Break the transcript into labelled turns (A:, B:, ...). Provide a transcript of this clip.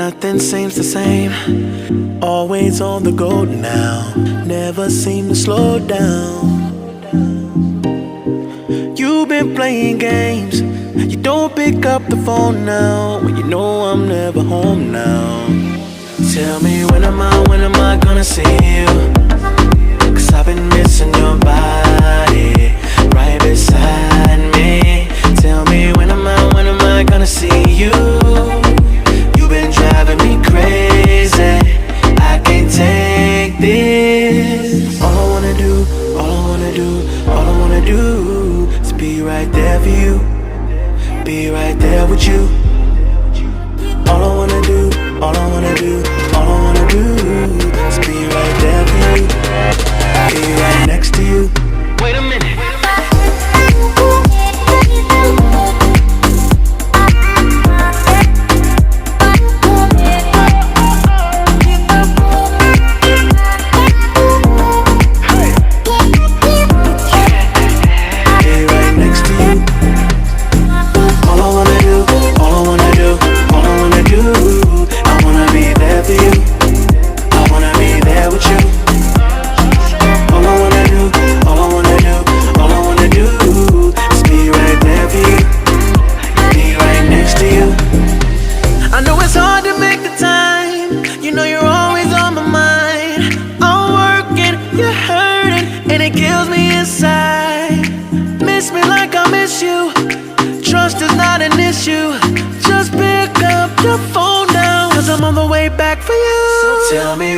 A: nothing seems the same. Always on the go now, never seem to slow down. You've been playing games, you don't pick up the phone now, when you know I'm never home now. Tell me when am I gonna see you? 'Cause I've been missing your body right beside me. Tell me when am I gonna see you? You've been driving me crazy, I can't take this. All I wanna do is be right there for you, be right there with you. All I wanna do is be right there for you, be right next to you. Wait a minute. Just pick up your phone now, 'cause I'm on the way back for you. So tell me